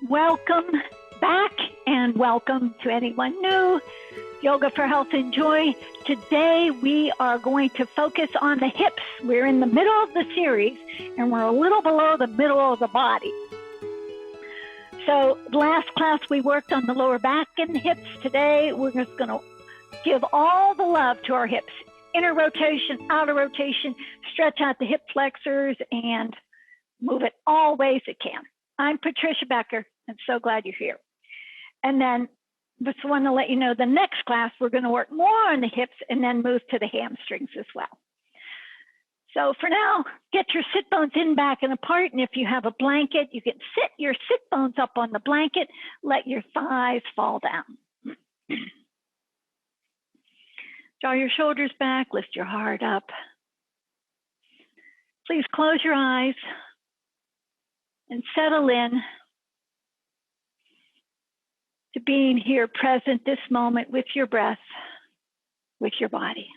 Welcome back and welcome to anyone new. Yoga for Health and Joy. Today we are going to focus on the hips. We're in the middle of the series and we're a little below the middle of the body. So last class we worked on the lower back and the hips. Today we're just going to give all the love to our hips. Inner rotation, outer rotation, stretch out the hip flexors and move it all ways it can. I'm Patricia Becker. I'm so glad you're here. And then just want to let you know the next class, we're going to work more on the hips and then move to the hamstrings as well. So for now, get your sit bones in, back, and apart. And if you have a blanket, you can sit your sit bones up on the blanket, let your thighs fall down. Draw your shoulders back, lift your heart up. Please close your eyes and settle in to being here present this moment with your breath, with your body.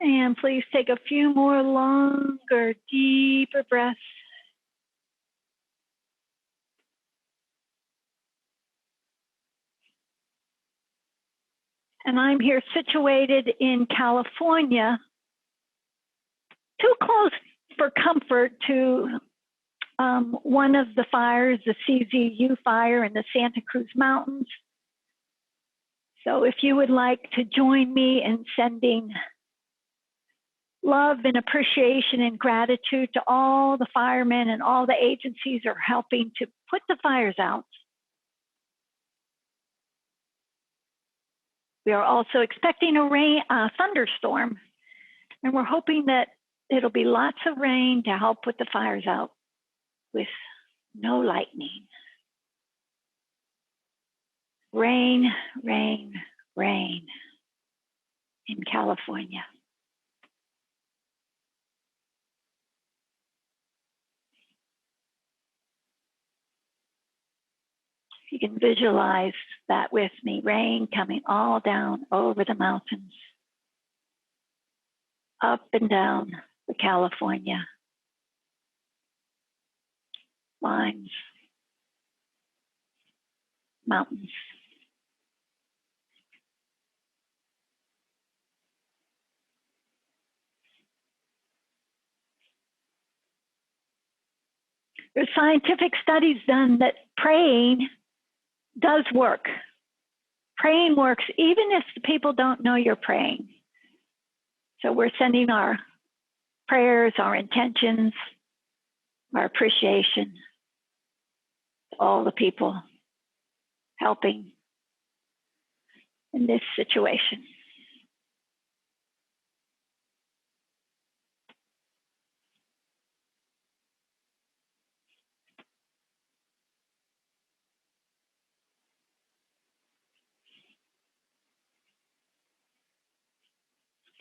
And please take a few more longer, deeper breaths. And I'm here situated in California, too close for comfort to one of the fires, the CZU fire in the Santa Cruz Mountains. So if you would like to join me in sending love and appreciation and gratitude to all the firemen and all the agencies are helping to put the fires out. We are also expecting a thunderstorm, and we're hoping that it'll be lots of rain to help put the fires out with no lightning. Rain, rain, rain in California. You can visualize that with me, rain coming all down over the mountains, up and down the California lines, mountains. There's scientific studies done that praying does work. Praying works even if the people don't know you're praying. So we're sending our prayers, our intentions, our appreciation to all the people helping in this situation.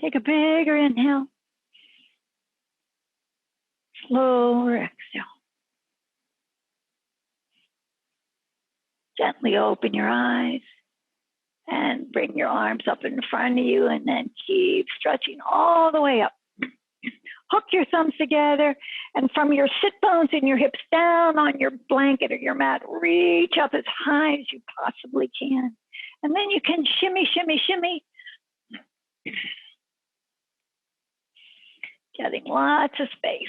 Take a bigger inhale. Slower exhale. Gently open your eyes and bring your arms up in front of you and then keep stretching all the way up. Hook your thumbs together and from your sit bones and your hips down on your blanket or your mat, reach up as high as you possibly can. And then you can shimmy, shimmy, shimmy. Getting lots of space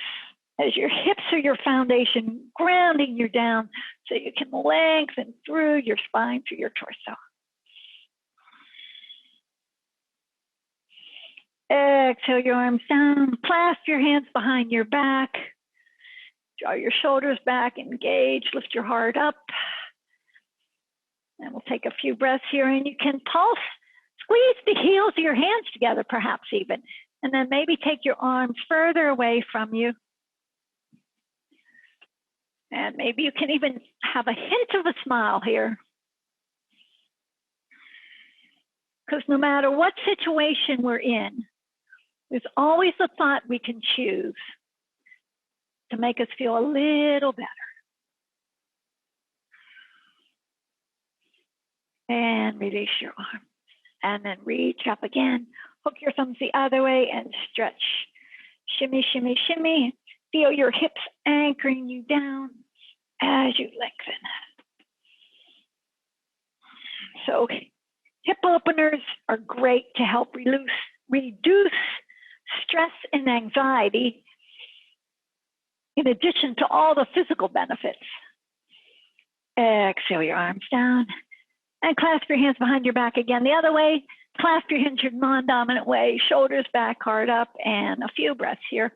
as your hips are your foundation, grounding you down so you can lengthen through your spine to your torso. Exhale your arms down. Clasp your hands behind your back. Draw your shoulders back, engage, lift your heart up. And we'll take a few breaths here, and you can pulse, squeeze the heels of your hands together, perhaps even. And then maybe take your arms further away from you. And maybe you can even have a hint of a smile here. Because no matter what situation we're in, there's always a thought we can choose to make us feel a little better. And release your arm. And then reach up again. Hook your thumbs the other way and stretch. Shimmy, shimmy, shimmy. Feel your hips anchoring you down as you lengthen. So hip openers are great to help reduce stress and anxiety, in addition to all the physical benefits. Exhale your arms down and clasp your hands behind your back again. The other way, clasp your hands your non-dominant way, shoulders back, heart up, and a few breaths here.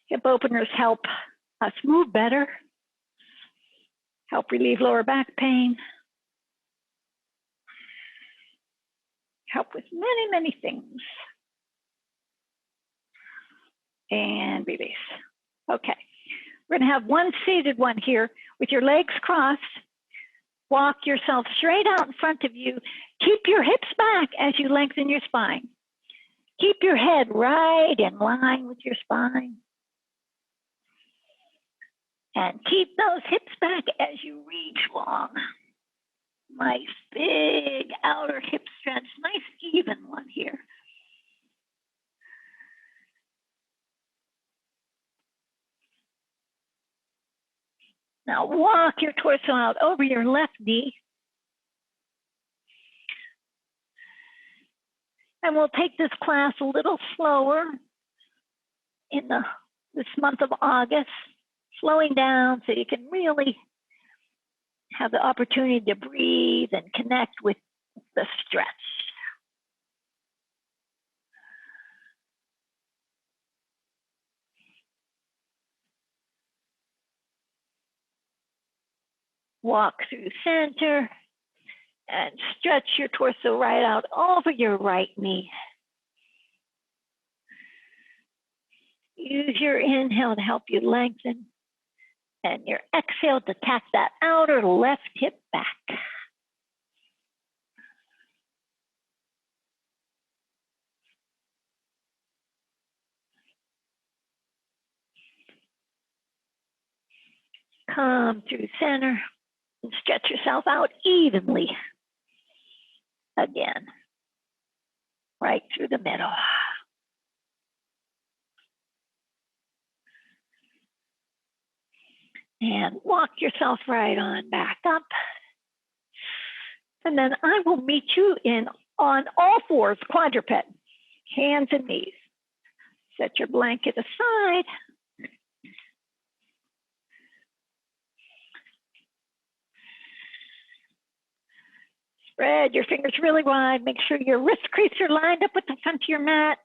Hip openers help us move better, help relieve lower back pain, help with many, many things. And release. Okay, we're gonna have one seated one here with your legs crossed. Walk yourself straight out in front of you. Keep your hips back as you lengthen your spine. Keep your head right in line with your spine. And keep those hips back as you reach long. Nice big outer hip stretch, nice even one here. Now walk your torso out over your left knee. And we'll take this class a little slower in this month of August, slowing down so you can really have the opportunity to breathe and connect with the stretch. Walk through center and stretch your torso right out over your right knee. Use your inhale to help you lengthen and your exhale to tap that outer left hip back. Come through center and stretch yourself out evenly. Again, right through the middle. And walk yourself right on back up. And then I will meet you on all fours, quadruped, hands and knees. Set your blanket aside. Spread your fingers really wide. Make sure your wrist creases are lined up with the front of your mat.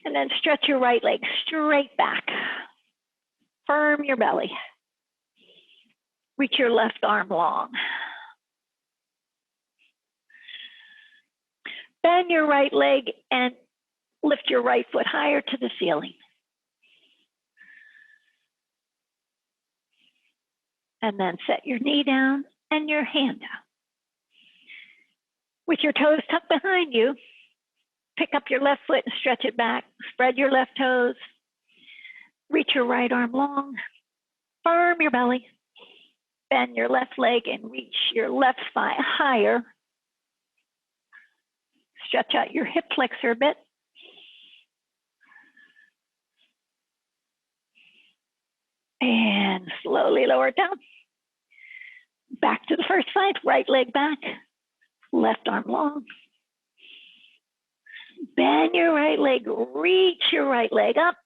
And then stretch your right leg straight back. Firm your belly. Reach your left arm long. Bend your right leg and lift your right foot higher to the ceiling. And then set your knee down and your hand down. With your toes tucked behind you, pick up your left foot and stretch it back. Spread your left toes. Reach your right arm long. Firm your belly. Bend your left leg and reach your left thigh higher. Stretch out your hip flexor a bit. And slowly lower it down. Back to the first side, right leg back, left arm long. Bend your right leg, reach your right leg up.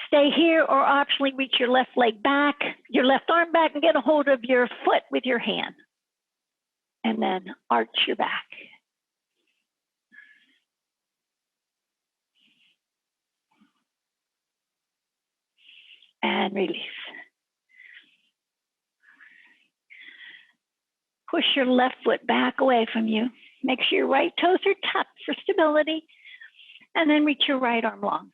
Stay here or optionally reach your left leg back, your left arm back and get a hold of your foot with your hand. and then arch your back. And release. Push your left foot back away from you. Make sure your right toes are tucked for stability, and then reach your right arm long.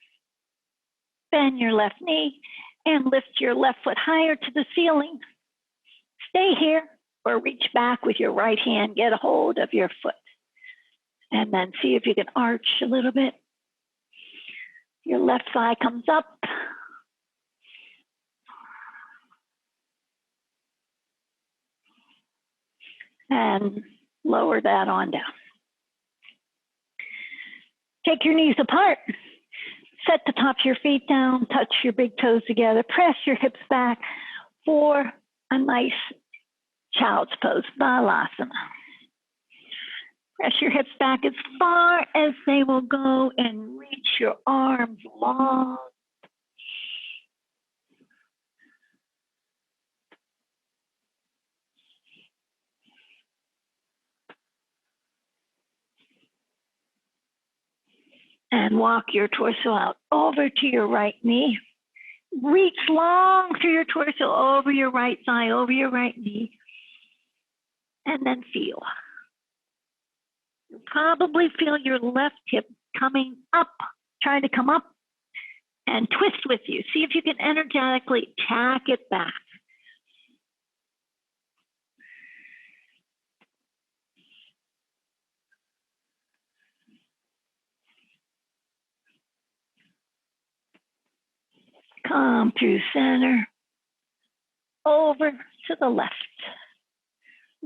Bend your left knee and lift your left foot higher to the ceiling. Stay here or reach back with your right hand, get a hold of your foot. And then see if you can arch a little bit. Your left thigh comes up. And lower that on down. Take your knees apart. Set the tops of your feet down. Touch your big toes together. Press your hips back for a nice child's pose, Balasama. Press your hips back as far as they will go and reach your arms long. And walk your torso out over to your right knee. Reach long through your torso over your right thigh, over your right knee. And then feel. You'll probably feel your left hip coming up, trying to come up and twist with you. See if you can energetically tack it back. Come through center, over to the left.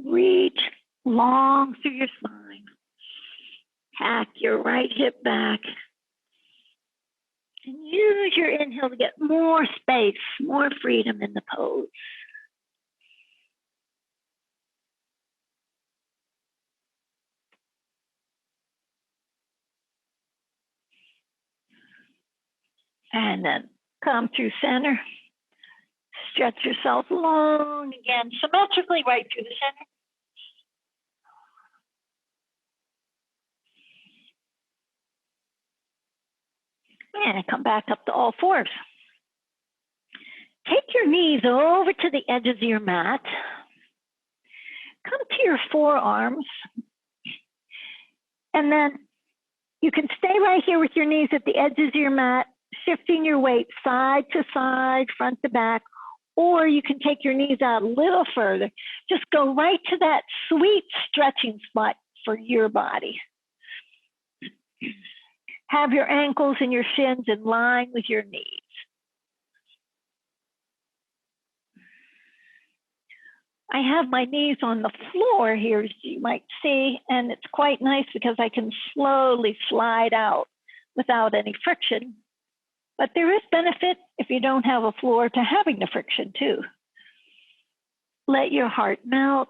Reach long through your spine. Tack your right hip back. And use your inhale to get more space, more freedom in the pose. And then come through center. Stretch yourself long again, symmetrically right through the center. And come back up to all fours. Take your knees over to the edges of your mat. Come to your forearms. And then you can stay right here with your knees at the edges of your mat, shifting your weight side to side, front to back, or you can take your knees out a little further. Just go right to that sweet stretching spot for your body. Have your ankles and your shins in line with your knees. I have my knees on the floor here, as you might see, and it's quite nice because I can slowly slide out without any friction. But there is benefit if you don't have a floor to having the friction too. Let your heart melt.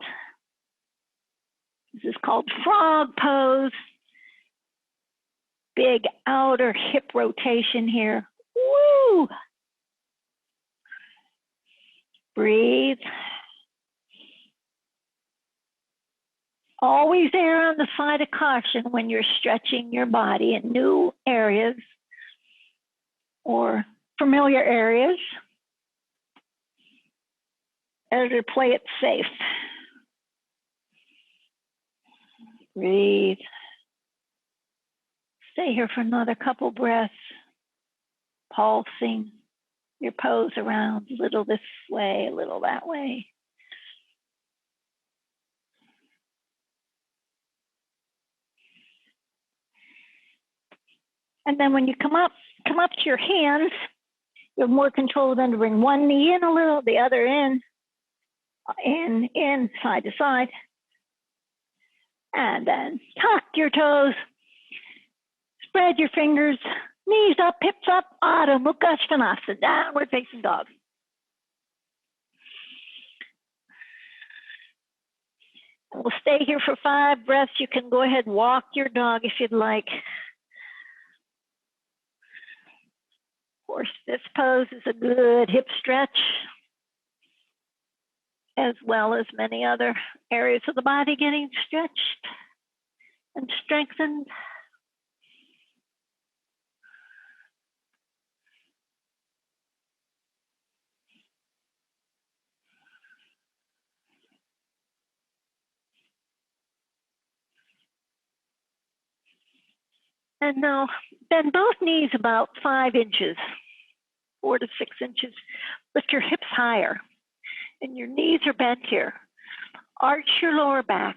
This is called frog pose. Big outer hip rotation here. Woo! Breathe. Always err on the side of caution when you're stretching your body in new areas or familiar areas. Better to play it safe. Breathe. Stay here for another couple breaths, pulsing your pose around, a little this way, a little that way. And then when you come up to your hands, you have more control than to bring one knee in a little, the other in, side to side. And then tuck your toes, spread your fingers, knees up, hips up, Adho Mukha Svanasana, downward facing dog. And we'll stay here for 5 breaths. You can go ahead and walk your dog if you'd like. Of course, this pose is a good hip stretch. as well as many other areas of the body getting stretched and strengthened. And now bend both knees about 5 inches, 4 to 6 inches. Lift your hips higher and your knees are bent here. Arch your lower back.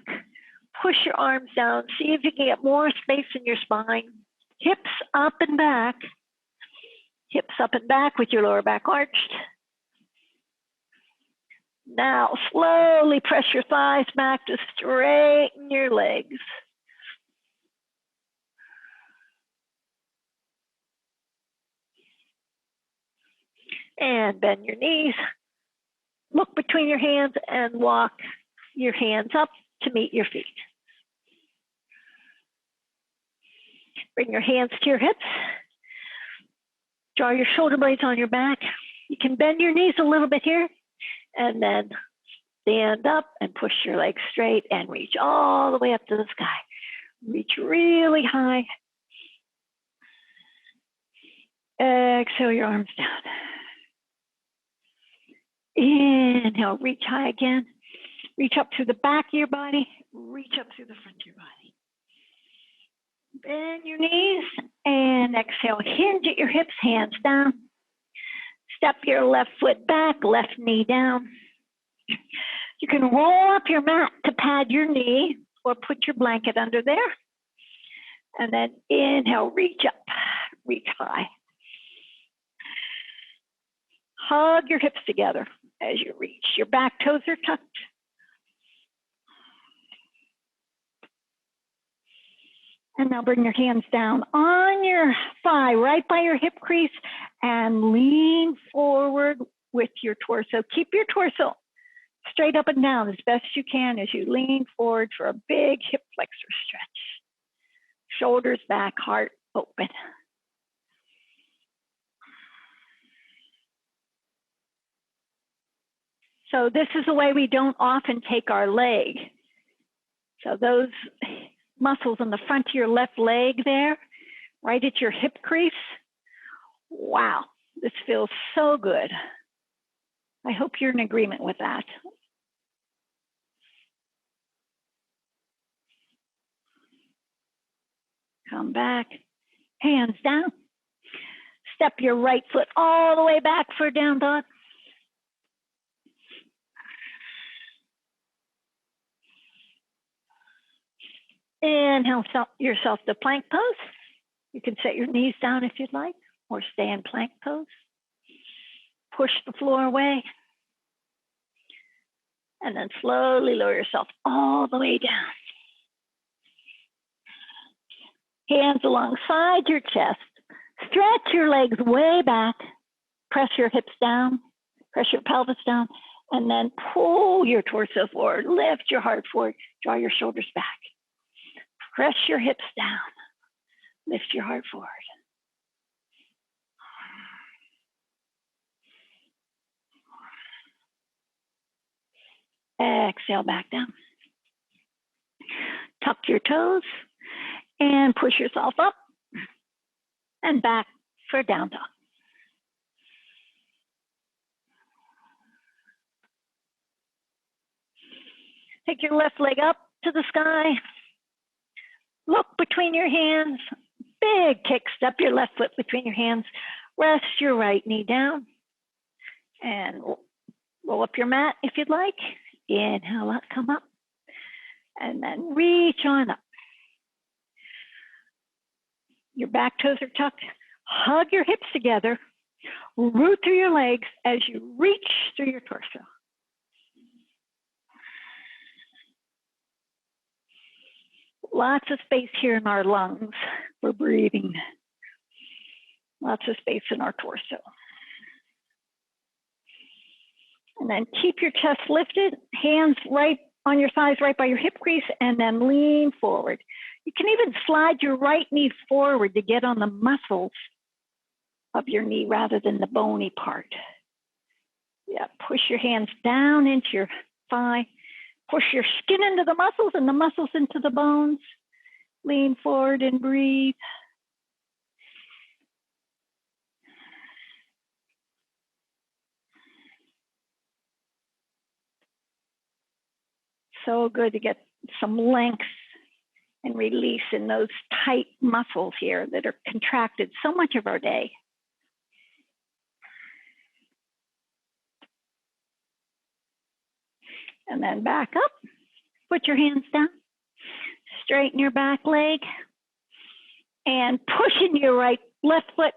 Push your arms down. See if you can get more space in your spine. Hips up and back. Hips up and back with your lower back arched. Now slowly press your thighs back to straighten your legs. And bend your knees. Look between your hands and walk your hands up to meet your feet. Bring your hands to your hips. Draw your shoulder blades on your back. You can bend your knees a little bit here and then stand up and push your legs straight and reach all the way up to the sky. Reach really high. Exhale your arms down. Inhale, reach high again. Reach up through the back of your body. Reach up through the front of your body. Bend your knees and exhale. Hinge at your hips, hands down. Step your left foot back, left knee down. You can roll up your mat to pad your knee or put your blanket under there. And then inhale, reach up, reach high. Hug your hips together as you reach. Your back toes are tucked. And now bring your hands down on your thigh, right by your hip crease, and lean forward with your torso. Keep your torso straight up and down as best you can as you lean forward for a big hip flexor stretch. Shoulders back, heart open. So this is the way we don't often take our leg. So those muscles in the front of your left leg there, right at your hip crease. Wow, this feels so good. I hope you're in agreement with that. Come back, hands down. Step your right foot all the way back for down dog. Inhale yourself to plank pose. You can set your knees down if you'd like, or stay in plank pose. Push the floor away. And then slowly lower yourself all the way down. Hands alongside your chest. Stretch your legs way back. Press your hips down. Press your pelvis down. And then pull your torso forward. Lift your heart forward. Draw your shoulders back. Press your hips down. Lift your heart forward. Exhale back down. Tuck your toes and push yourself up and back for down dog. Take your left leg up to the sky. Look between your hands. Big kick. Step your left foot between your hands. Rest your right knee down. And roll up your mat if you'd like. Inhale up, come up. And then reach on up. Your back toes are tucked. Hug your hips together. Root through your legs as you reach through your torso. Lots of space here in our lungs for breathing. Lots of space in our torso. And then keep your chest lifted, hands right on your thighs, right by your hip crease, and then lean forward. You can even slide your right knee forward to get on the muscles of your knee rather than the bony part. Yeah, push your hands down into your thigh. Push your skin into the muscles and the muscles into the bones. Lean forward and breathe. So good to get some length and release in those tight muscles here that are contracted so much of our day. And then back up, put your hands down, straighten your back leg, and push into your left foot,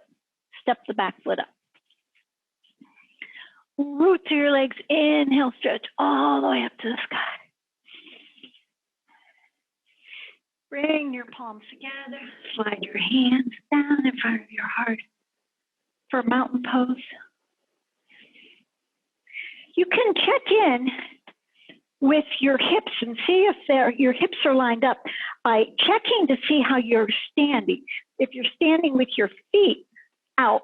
step the back foot up. Root through your legs, inhale, stretch all the way up to the sky. Bring your palms together, slide your hands down in front of your heart for mountain pose. You can check in with your hips and see if your hips are lined up by checking to see how you're standing. If you're standing with your feet out,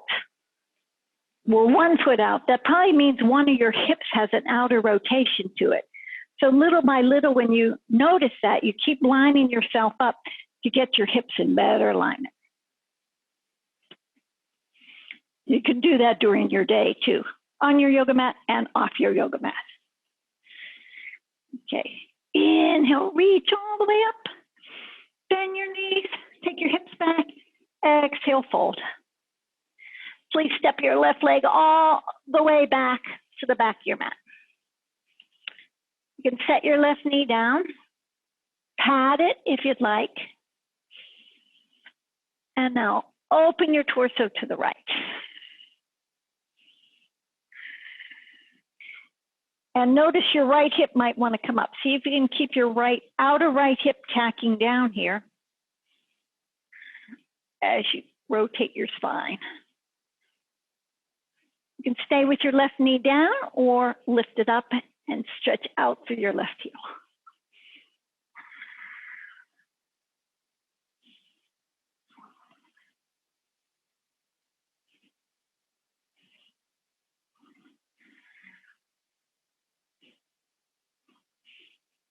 well, one foot out, that probably means one of your hips has an outer rotation to it. So little by little, when you notice that, you keep lining yourself up to get your hips in better alignment. You can do that during your day too, on your yoga mat and off your yoga mat. Okay, inhale, reach all the way up, bend your knees, take your hips back, exhale, fold. Please step your left leg all the way back to the back of your mat. You can set your left knee down, pat it if you'd like, and now open your torso to the right. And notice your right hip might want to come up. See if you can keep your outer right hip tacking down here as you rotate your spine. You can stay with your left knee down or lift it up and stretch out through your left heel.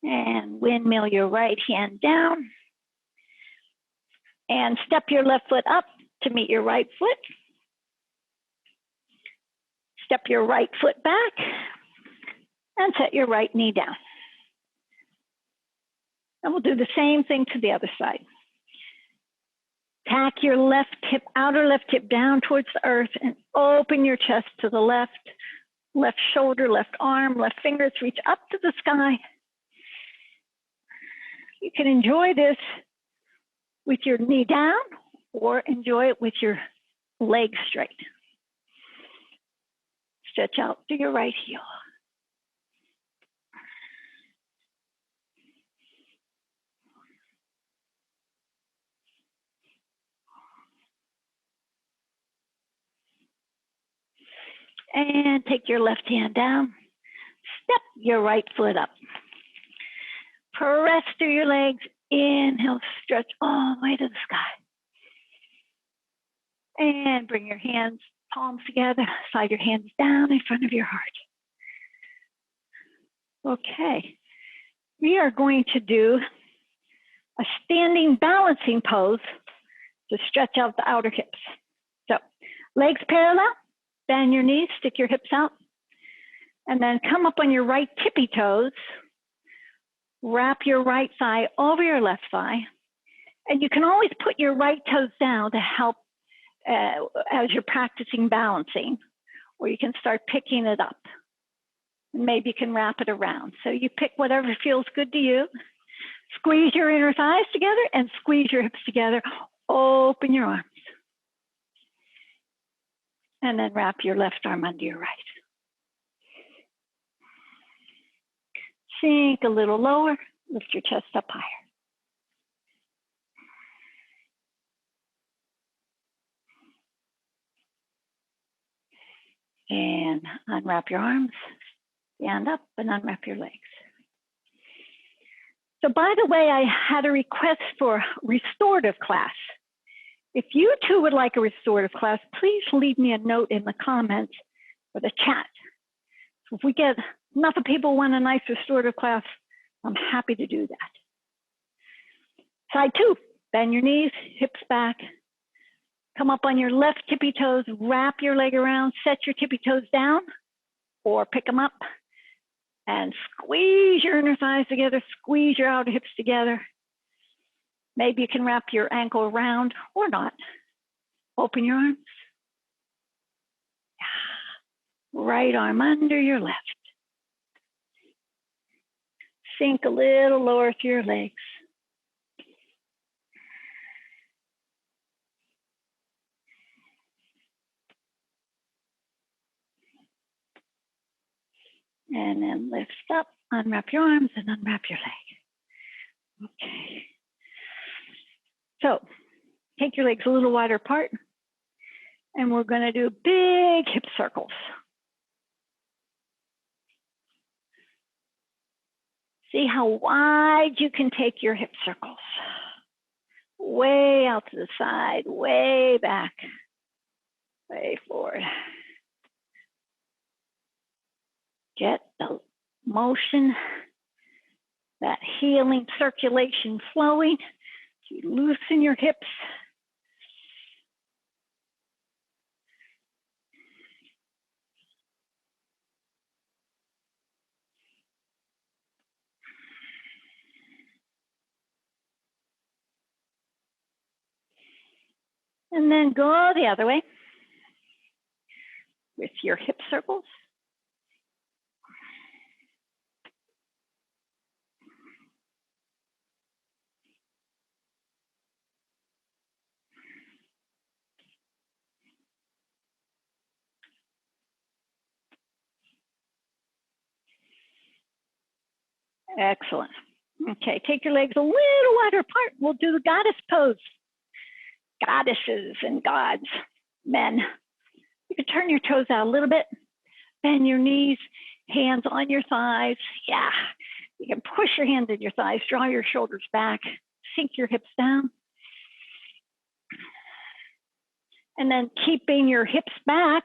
And windmill your right hand down. And step your left foot up to meet your right foot. Step your right foot back and set your right knee down. And we'll do the same thing to the other side. Tack your left hip, outer left hip down towards the earth and open your chest to the left. Left shoulder, left arm, left fingers reach up to the sky. You can enjoy this with your knee down or enjoy it with your legs straight. Stretch out to your right heel. And take your left hand down. Step your right foot up. Press through your legs. Inhale, stretch all the way to the sky. And bring your hands, palms together. Slide your hands down in front of your heart. Okay. We are going to do a standing balancing pose to stretch out the outer hips. So legs parallel, bend your knees, stick your hips out, and then come up on your right tippy toes. Wrap your right thigh over your left thigh. And you can always put your right toes down to help as you're practicing balancing, or you can start picking it up. Maybe you can wrap it around. So you pick whatever feels good to you. Squeeze your inner thighs together and squeeze your hips together. Open your arms. And then wrap your left arm under your right. Sink a little lower, lift your chest up higher. And unwrap your arms, stand up and unwrap your legs. So by the way, I had a request for restorative class. If you too would like a restorative class, please leave me a note in the comments or the chat So if we get enough of people want a nice restorative class, I'm happy to do that. Side 2, bend your knees, hips back. Come up on your left tippy toes, wrap your leg around, set your tippy toes down, or pick them up, and squeeze your inner thighs together, squeeze your outer hips together. Maybe you can wrap your ankle around or not. Open your arms. Right arm under your left. Sink a little lower through your legs. And then lift up, unwrap your arms and unwrap your leg. Okay. So take your legs a little wider apart, and we're going to do big hip circles. See how wide you can take your hip circles. Way out to the side, way back, way forward. Get the motion, that healing circulation flowing. You loosen your hips. And then go the other way with your hip circles. Excellent. Okay, take your legs a little wider apart. We'll do the goddess pose. Goddesses and gods, men. You can turn your toes out a little bit, bend your knees, hands on your thighs. Yeah, you can push your hands in your thighs, draw your shoulders back, sink your hips down. And then keeping your hips back,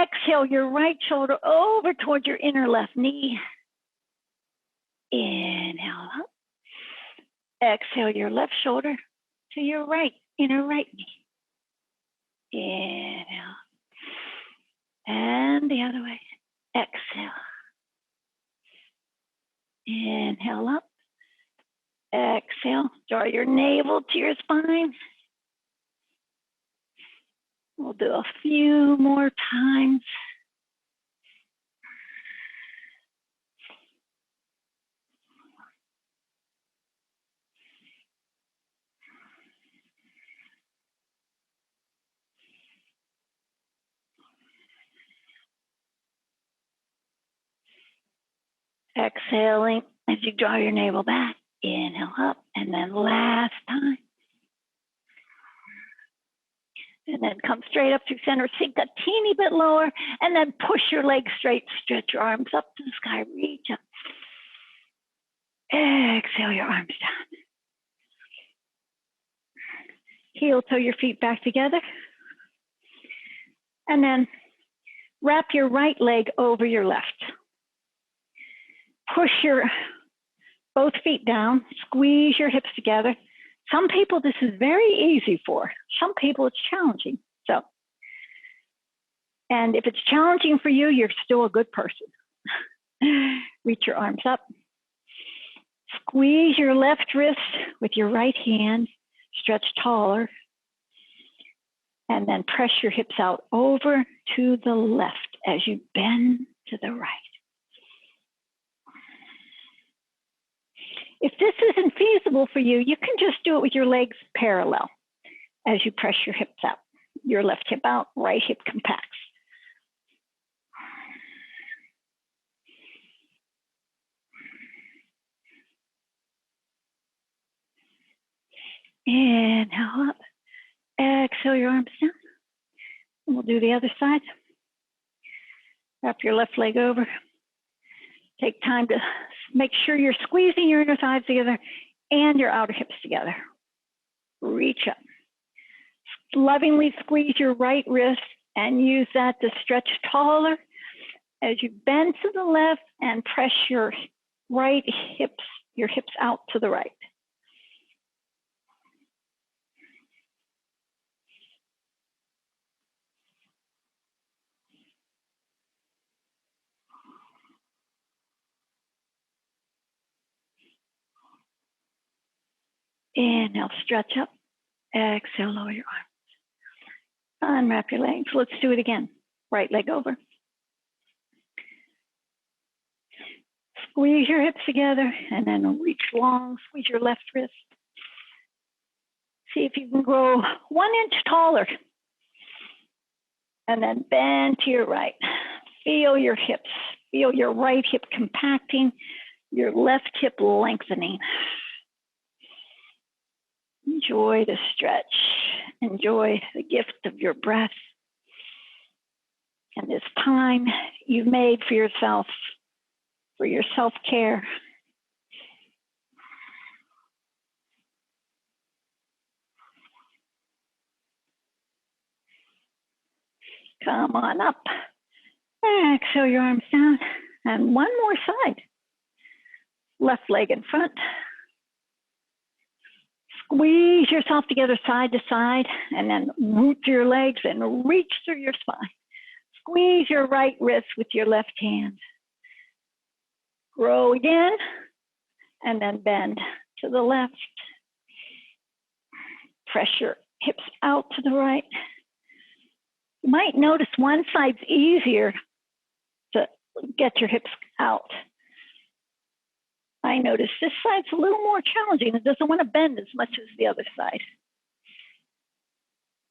exhale your right shoulder over towards your inner left knee. Inhale up. Exhale your left shoulder to your right, inner right knee. Inhale. And the other way. Exhale. Inhale up. Exhale. Draw your navel to your spine. We'll do a few more times. Exhaling as you draw your navel back. Inhale up, and then last time. And then come straight up through center, sink a teeny bit lower, and then push your legs straight, stretch your arms up to the sky, reach up. Exhale your arms down. Heel toe your feet back together. And then wrap your right leg over your left. Push your both feet down, squeeze your hips together. Some people this is very easy for. Some people it's challenging. So, and if it's challenging for you, you're still a good person. Reach your arms up. Squeeze your left wrist with your right hand, stretch taller, and then press your hips out over to the left as you bend to the right. If this isn't feasible for you, you can just do it with your legs parallel as you press your hips out. Your left hip out, right hip compacts. Inhale up. Exhale your arms down. And we'll do the other side. Wrap your left leg over. Take time to make sure you're squeezing your inner thighs together and your outer hips together. Reach up. Lovingly squeeze your right wrist and use that to stretch taller as you bend to the left and press your right hips, your hips out to the right. Inhale, stretch up. Exhale, lower your arms. Unwrap your legs. Let's do it again. Right leg over. Squeeze your hips together and then reach long. Squeeze your left wrist. See if you can grow 1 inch taller. And then bend to your right. Feel your hips. Feel your right hip compacting, your left hip lengthening. Enjoy the stretch. Enjoy the gift of your breath and this time you've made for yourself, for your self-care. Come on up. Exhale your arms down. And one more side. Left leg in front. Squeeze yourself together side to side and then root your legs and reach through your spine. Squeeze your right wrist with your left hand. Grow again and then bend to the left. Press your hips out to the right. You might notice one side's easier to get your hips out. I notice this side's a little more challenging. It doesn't want to bend as much as the other side.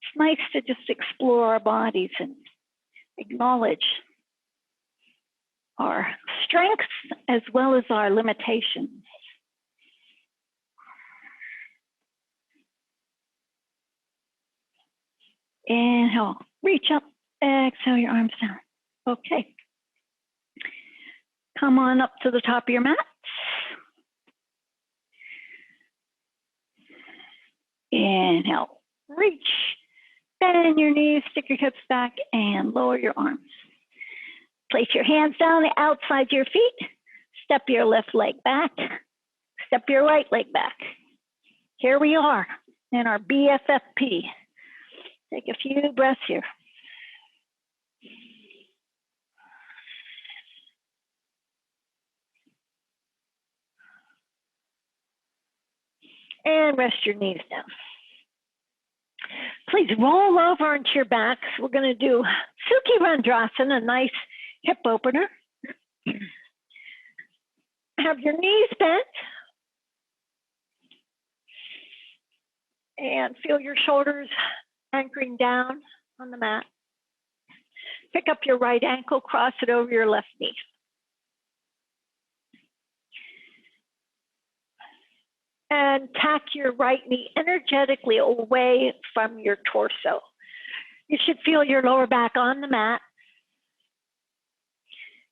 It's nice to just explore our bodies and acknowledge our strengths as well as our limitations. Inhale, reach up, exhale your arms down. Okay. Come on up to the top of your mat. Inhale, reach, bend your knees, stick your hips back, and lower your arms. Place your hands down the outside of your feet. Step your left leg back. Step your right leg back. Here we are in our BFFP. Take a few breaths here. And rest your knees down. Please roll over into your backs. We're going to do Sukhi Randrasana, a nice hip opener. Have your knees bent. And feel your shoulders anchoring down on the mat. Pick up your right ankle, cross it over your left knee. And tack your right knee energetically away from your torso. You should feel your lower back on the mat.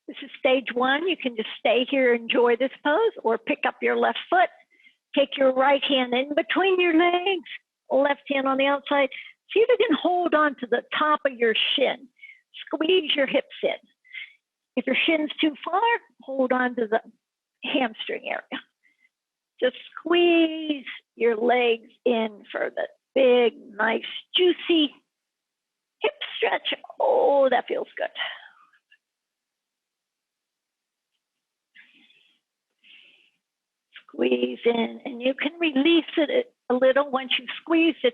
This is stage one. You can just stay here, enjoy this pose, or pick up your left foot. Take your right hand in between your legs, left hand on the outside. See if you can hold on to the top of your shin. Squeeze your hips in. If your shin's too far, hold on to the hamstring area. Just squeeze your legs in for the big, nice, juicy hip stretch. Oh, that feels good. Squeeze in, and you can release it a little once you've squeezed it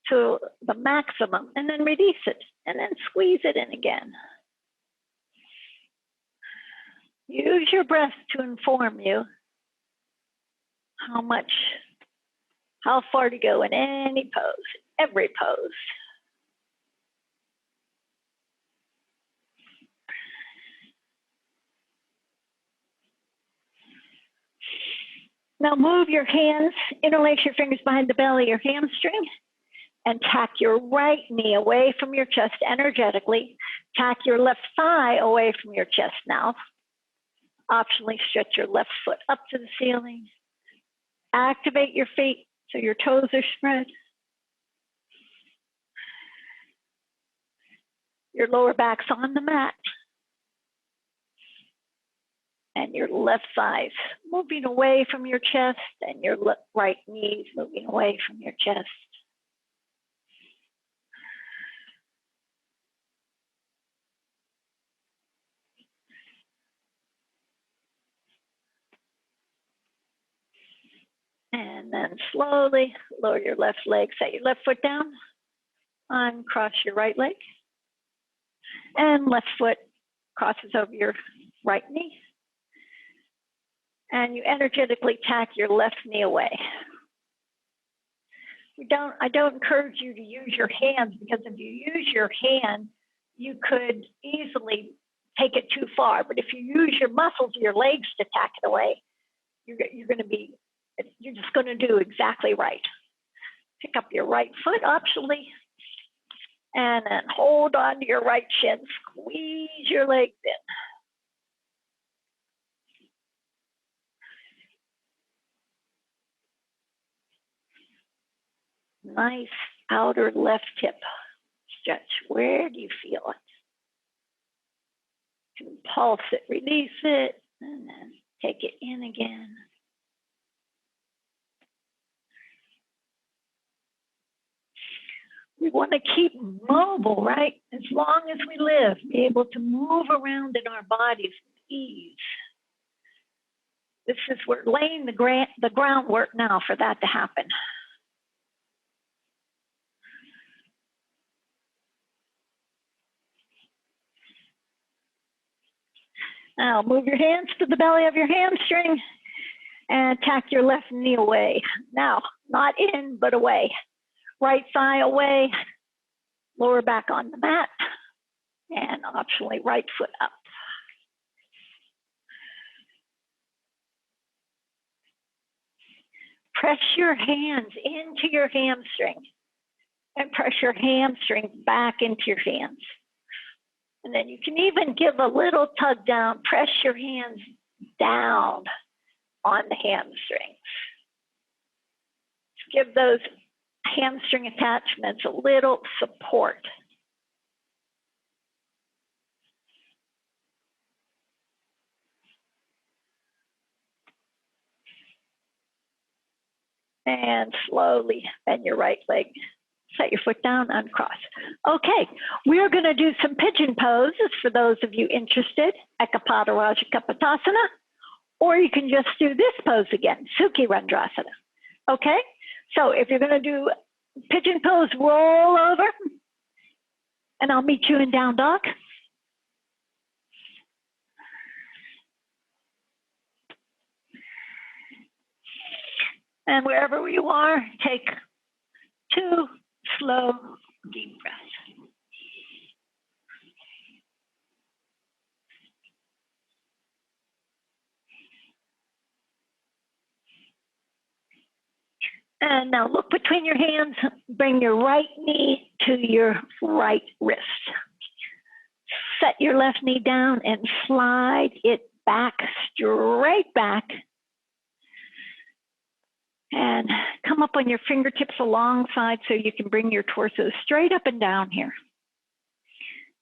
to the maximum, and then release it, and then squeeze it in again. Use your breath to inform you how far to go in any pose, every pose. Now move your hands, interlace your fingers behind the belly, your hamstring, and tack your right knee away from your chest energetically. Tack your left thigh away from your chest now. Optionally stretch your left foot up to the ceiling. Activate your feet so your toes are spread. Your lower back's on the mat. and your left thighs moving away from your chest, and your right knees moving away from your chest. And then slowly lower your left leg, set your left foot down, uncross your right leg, and left foot crosses over your right knee. And you energetically tack your left knee away. I don't encourage you to use your hands, because if you use your hand, you could easily take it too far. But if you use your muscles of your legs to tack it away, you're just going to do exactly right. Pick up your right foot optionally, and then hold on to your right shin. Squeeze your legs in. Nice outer left hip stretch. Where do you feel it? You can pulse it, release it, and then take it in again. We want to keep mobile, right? As long as we live, be able to move around in our bodies with ease. We're laying the groundwork now for that to happen. Now move your hands to the belly of your hamstring and tack your left knee away. Now, not in, but away. Right thigh away, lower back on the mat, and optionally right foot up. Press your hands into your hamstring and press your hamstring back into your hands. And then you can even give a little tug down, press your hands down on the hamstrings. Give those hamstring attachments a little support. And slowly bend your right leg. Set your foot down, uncross. Okay, we're going to do some pigeon poses for those of you interested, Ekapada Raja Kapotasana, or you can just do this pose again, Sukhi Randrasana. Okay, so if you're going to do pigeon pose, roll over, and I'll meet you in down dog. And wherever you are, take 2 slow, deep breaths. And now look between your hands, bring your right knee to your right wrist. Set your left knee down and slide it back, straight back. And come up on your fingertips alongside so you can bring your torso straight up and down here.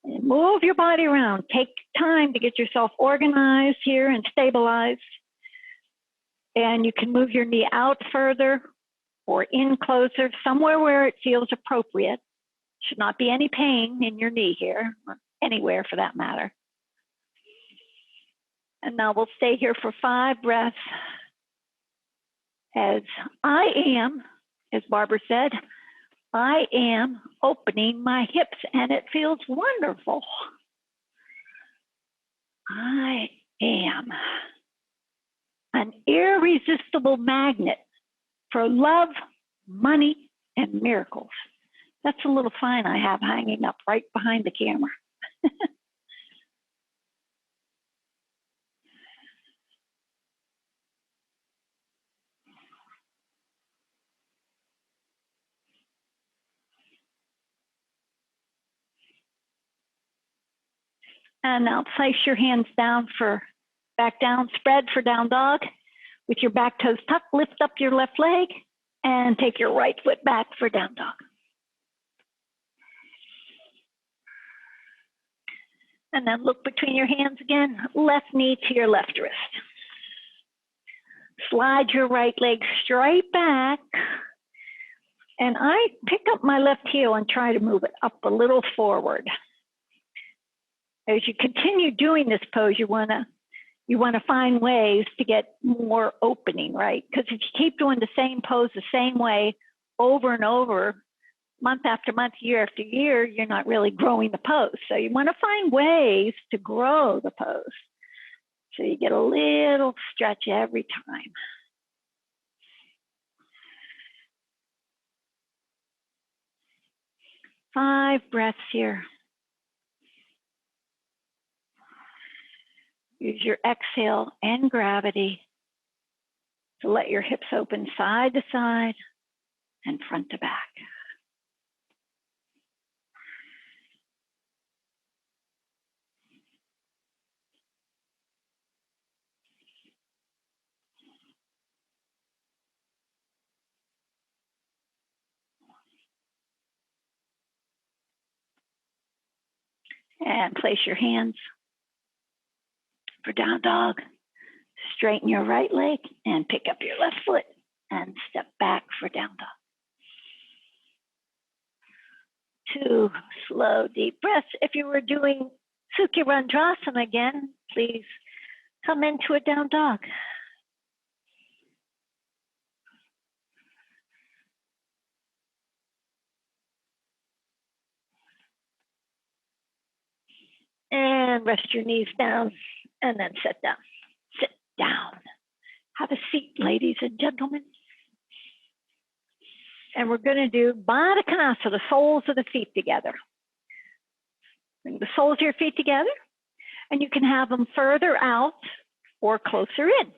And move your body around. Take time to get yourself organized here and stabilized. And you can move your knee out further or in closer, somewhere where it feels appropriate. Should not be any pain in your knee here, or anywhere for that matter. And now we'll stay here for 5 breaths. As I am, as Barbara said, I am opening my hips, and it feels wonderful. I am an irresistible magnet for love, money, and miracles. That's a little sign I have hanging up right behind the camera. And now place your hands down for back down, spread for down dog. With your back toes tucked, lift up your left leg and take your right foot back for down dog. And then look between your hands again, left knee to your left wrist. Slide your right leg straight back. And I pick up my left heel and try to move it up a little forward. As you continue doing this pose, you want to find ways to get more opening, right? Because if you keep doing the same pose the same way over and over, month after month, year after year, you're not really growing the pose. So you want to find ways to grow the pose. So you get a little stretch every time. Five breaths here. Use your exhale and gravity to let your hips open side to side and front to back. And place your hands for down dog. Straighten your right leg and pick up your left foot and step back for down dog. 2 slow, deep breaths. If you were doing Sukha Randrasana again, please come into a down dog. And rest your knees down and then sit down. Sit down. Have a seat, ladies and gentlemen. And we're going to do Baddha Konasana, the soles of the feet together. Bring the soles of your feet together, and you can have them further out or closer in.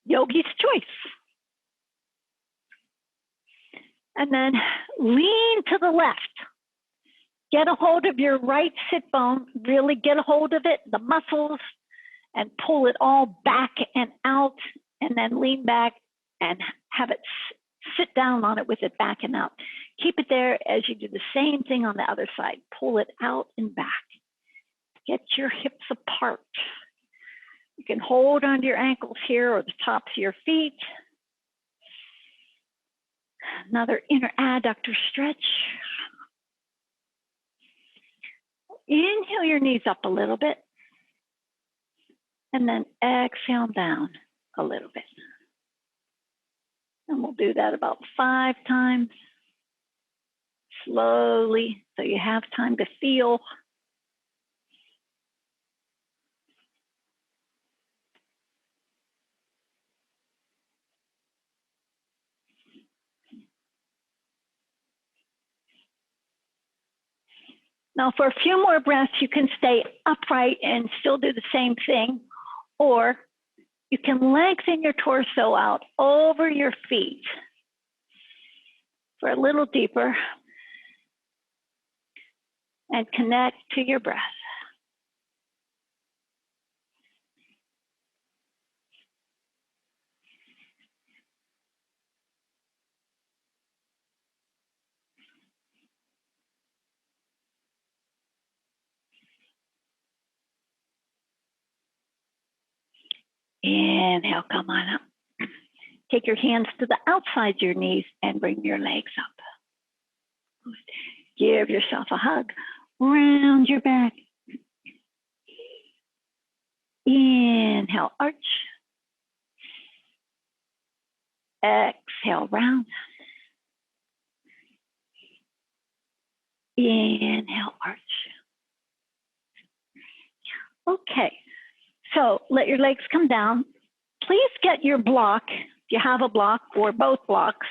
Yogi's choice. And then lean to the left. Get a hold of your right sit bone, really get a hold of it, the muscles, and pull it all back and out, and then lean back and have it sit down on it with it back and out. Keep it there as you do the same thing on the other side. Pull it out and back. Get your hips apart. You can hold onto your ankles here or the tops of your feet. Another inner adductor stretch. Inhale your knees up a little bit. And then exhale down a little bit. And we'll do that about 5 times. Slowly, so you have time to feel. Now for a few more breaths, you can stay upright and still do the same thing, or you can lengthen your torso out over your feet for a little deeper and connect to your breath. Inhale, come on up. Take your hands to the outsides of your knees and bring your legs up. Give yourself a hug. Round your back. Inhale, arch. Exhale, round. Inhale, arch. Okay. So let your legs come down. Please get your block, if you have a block or both blocks,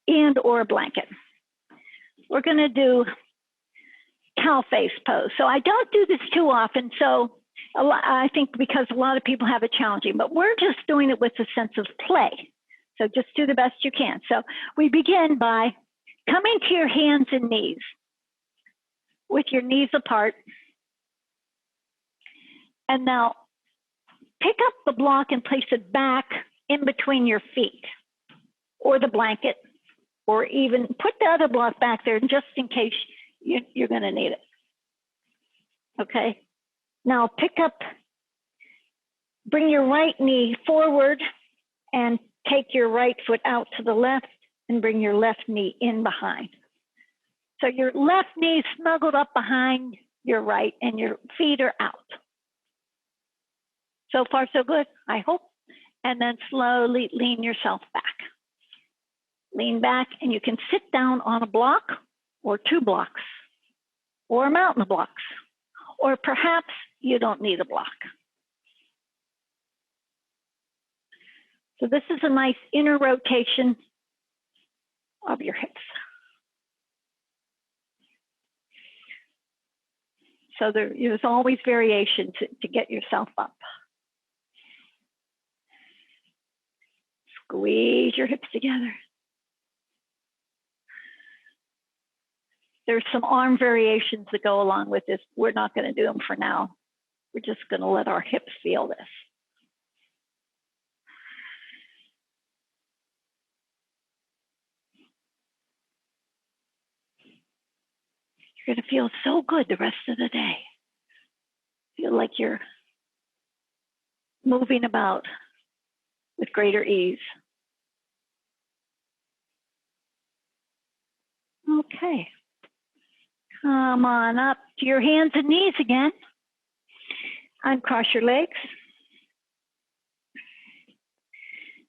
and or a blanket. We're going to do cow face pose. So I don't do this too often, so I think because a lot of people have it challenging, but we're just doing it with a sense of play. So just do the best you can. So we begin by coming to your hands and knees with your knees apart. And now pick up the block and place it back in between your feet or the blanket, or even put the other block back there just in case you're going to need it. Okay. Now bring your right knee forward and take your right foot out to the left and bring your left knee in behind. So your left knee snuggled up behind your right and your feet are out. So far, so good, I hope. And then slowly lean yourself back. Lean back and you can sit down on a block or 2 blocks or a mountain of blocks, or perhaps you don't need a block. So this is a nice inner rotation of your hips. So there's always variation to get yourself up. Squeeze your hips together. There's some arm variations that go along with this. We're not going to do them for now. We're just going to let our hips feel this. You're going to feel so good the rest of the day. Feel like you're moving about with greater ease. Okay. Come on up to your hands and knees again. Uncross your legs.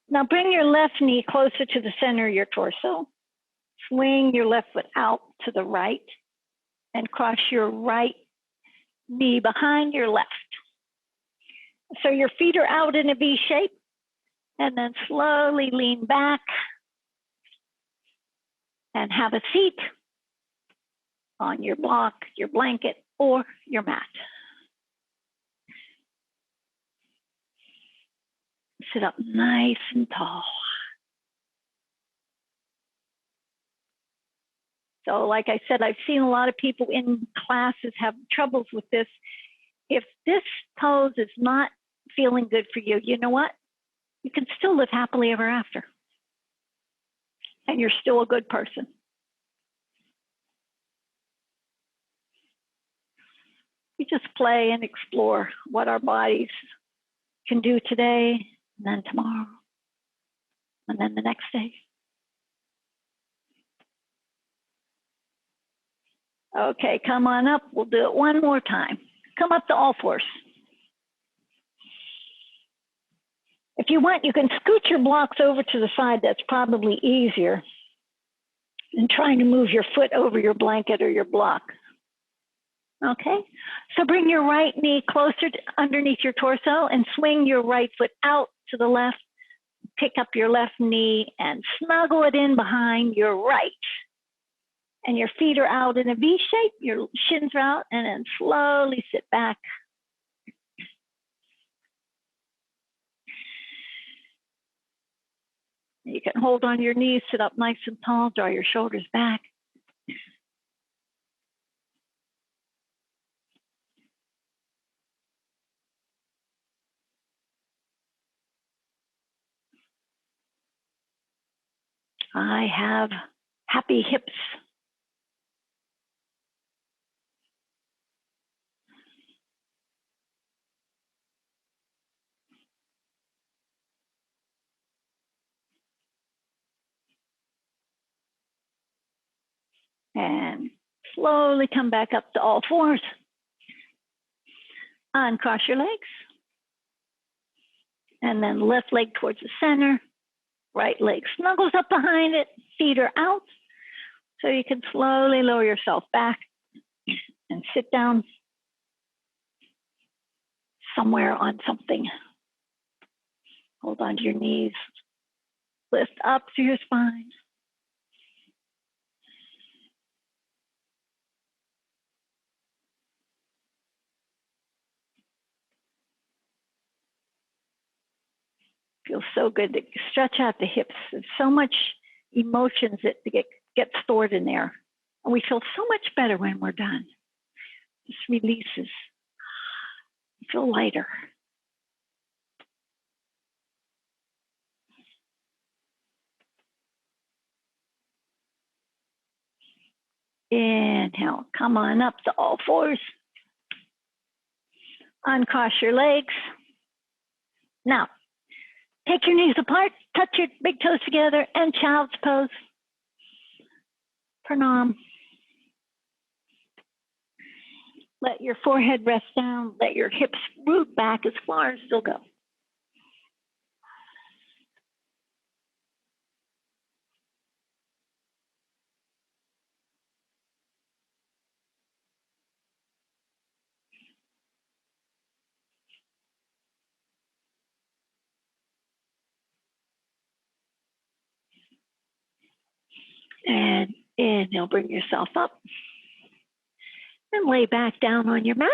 Now bring your left knee closer to the center of your torso. Swing your left foot out to the right and cross your right knee behind your left. So your feet are out in a V shape, and then slowly lean back and have a seat on your block, your blanket, or your mat. Sit up nice and tall. So like I said, I've seen a lot of people in classes have troubles with this. If this pose is not feeling good for you, you know what? You can still live happily ever after. And you're still a good person. We just play and explore what our bodies can do today, and then tomorrow, and then the next day. Okay, come on up. We'll do it one more time. Come up to all fours. If you want, you can scoot your blocks over to the side. That's probably easier than trying to move your foot over your blanket or your block. Okay, so bring your right knee closer to underneath your torso and swing your right foot out to the left. Pick up your left knee and snuggle it in behind your right. And your feet are out in a V shape, your shins are out, and then slowly sit back. You can hold on your knees, sit up nice and tall, draw your shoulders back. I have happy hips. And slowly come back up to all fours. Uncross your legs. And then left leg towards the center. Right leg snuggles up behind it. Feet are out. So you can slowly lower yourself back and sit down somewhere on something. Hold on to your knees. Lift up through your spine. Feels so good to stretch out the hips. There's so much emotions that get stored in there. And we feel so much better when we're done. Just releases. You feel lighter. Inhale, come on up to all fours. Uncross your legs. Now, take your knees apart, touch your big toes together, and child's pose. Pranam. Let your forehead rest down. Let your hips root back as far as they'll go. And inhale, bring yourself up. And lay back down on your mat.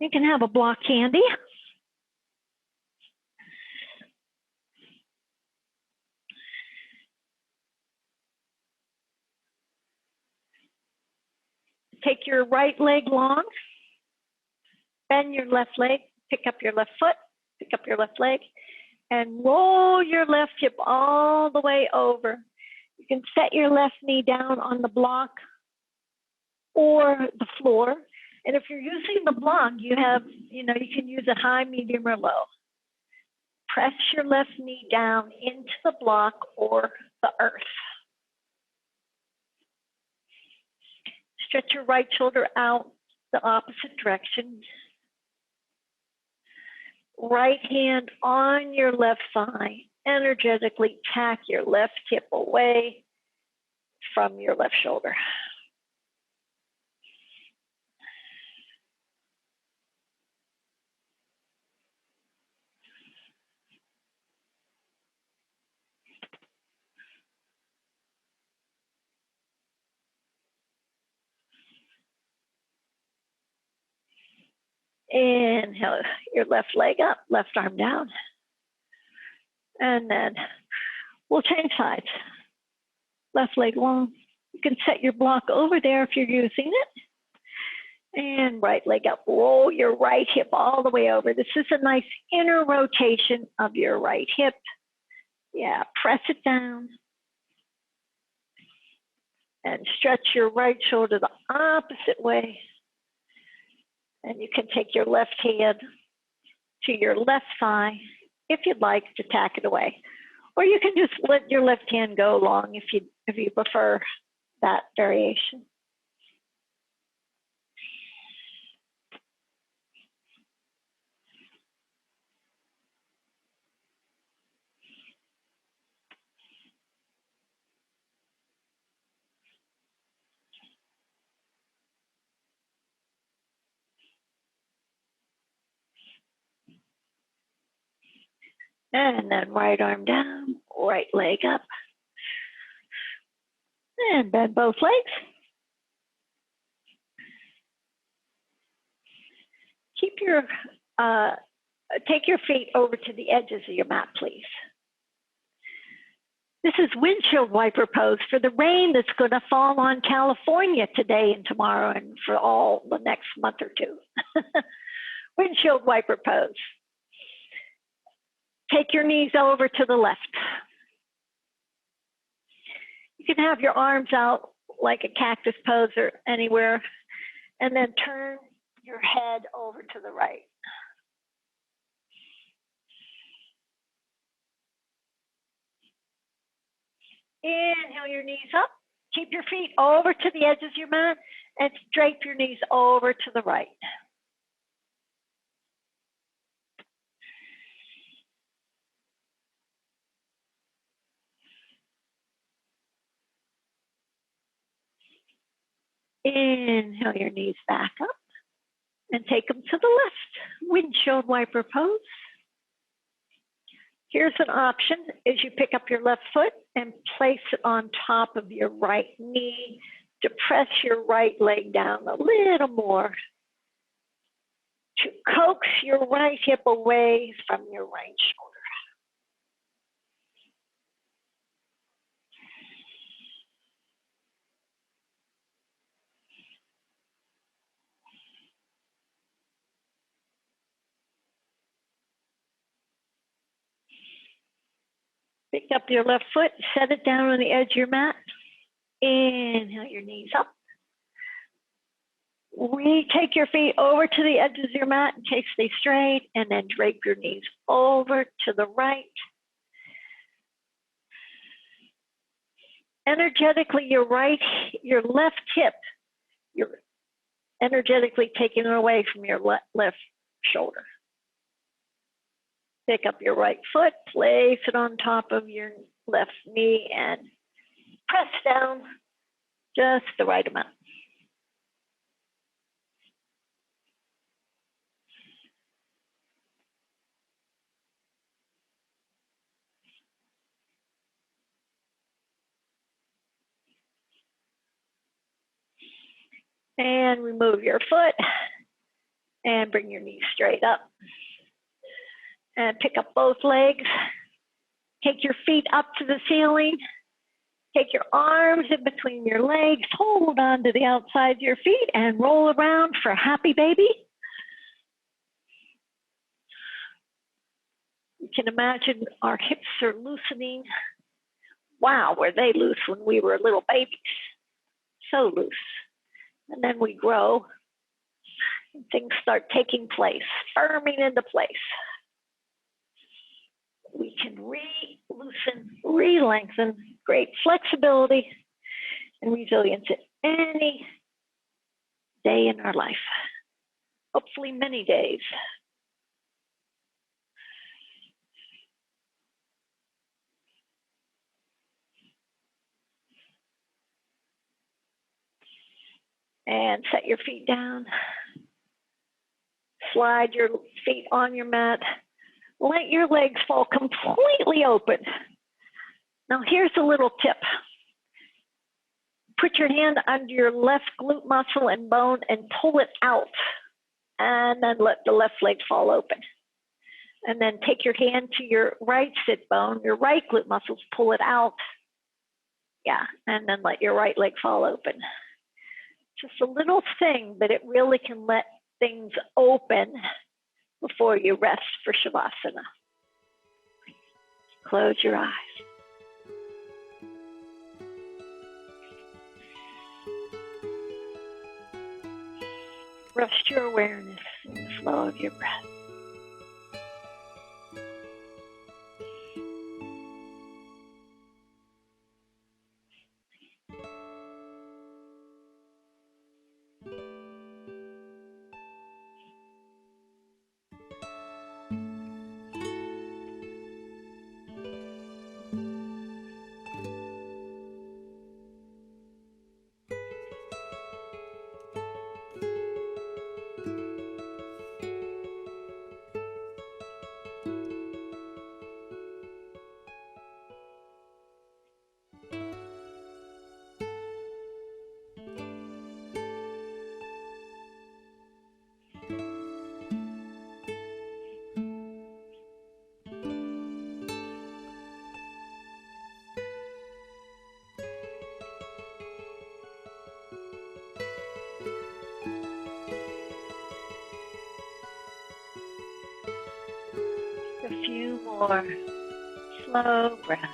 You can have a block handy. Take your right leg long. Bend your left leg. Pick up your left foot. Pick up your left leg. And roll your left hip all the way over. You can set your left knee down on the block or the floor. And if you're using the block, you can use it high, medium, or low. Press your left knee down into the block or the earth. Stretch your right shoulder out the opposite direction. Right hand on your left thigh. Energetically tack your left hip away from your left shoulder. Inhale your left leg up, left arm down. And then we'll change sides. Left leg long. You can set your block over there if you're using it. And right leg up. Roll your right hip all the way over. This is a nice inner rotation of your right hip. Yeah, press it down. And stretch your right shoulder the opposite way. And you can take your left hand to your left thigh if you'd like to tack it away. Or you can just let your left hand go long if you prefer that variation. And then right arm down, right leg up. And bend both legs. Take your feet over to the edges of your mat, please. This is windshield wiper pose for the rain that's going to fall on California today and tomorrow and for all the next month or two. Windshield wiper pose. Take your knees over to the left. You can have your arms out like a cactus pose or anywhere, and then turn your head over to the right. Inhale your knees up. Keep your feet over to the edges of your mat and drape your knees over to the right. Inhale your knees back up and take them to the left. Windshield wiper pose. Here's an option is you pick up your left foot and place it on top of your right knee to press your right leg down a little more to coax your right hip away from your right shoulder. Pick up your left foot, set it down on the edge of your mat. Inhale your knees up. Take your feet over to the edges of your mat in case they stray, and then drape your knees over to the right. Energetically, your left hip, you're energetically taking it away from your left shoulder. Pick up your right foot, place it on top of your left knee, and press down just the right amount. And remove your foot and bring your knees straight up. And pick up both legs. Take your feet up to the ceiling. Take your arms in between your legs. Hold on to the outside of your feet and roll around for happy baby. You can imagine our hips are loosening. Wow, were they loose when we were little babies? So loose. And then we grow, and things start taking place, firming into place. We can re-loosen, re-lengthen, great flexibility and resilience at any day in our life. Hopefully many days. And set your feet down. Slide your feet on your mat. Let your legs fall completely open. Now here's a little tip. Put your hand under your left glute muscle and bone and pull it out. And then let the left leg fall open. And then take your hand to your right sit bone, your right glute muscles, pull it out. Yeah, and then let your right leg fall open. Just a little thing, but it really can let things open before you rest for Shavasana. Close your eyes. Rest your awareness in the flow of your breath. A few more slow breaths.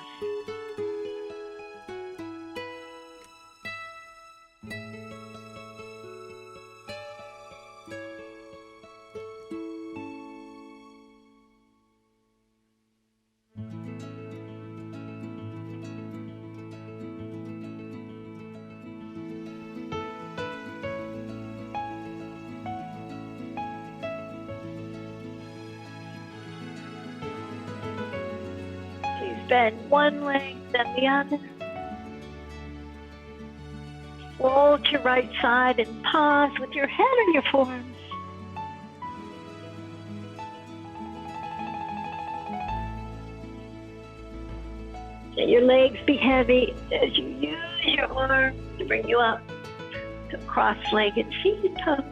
Bend one leg, then the other. Roll to your right side and pause with your head on your forearms. Let your legs be heavy as you use your arms to bring you up to cross-legged seated pose.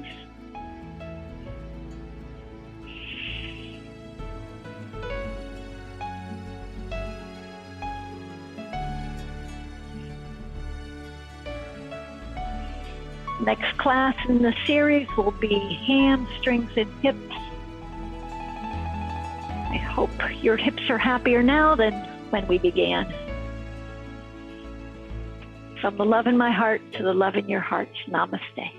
Next class in the series will be hamstrings and hips. I hope your hips are happier now than when we began. From the love in my heart to the love in your heart, namaste.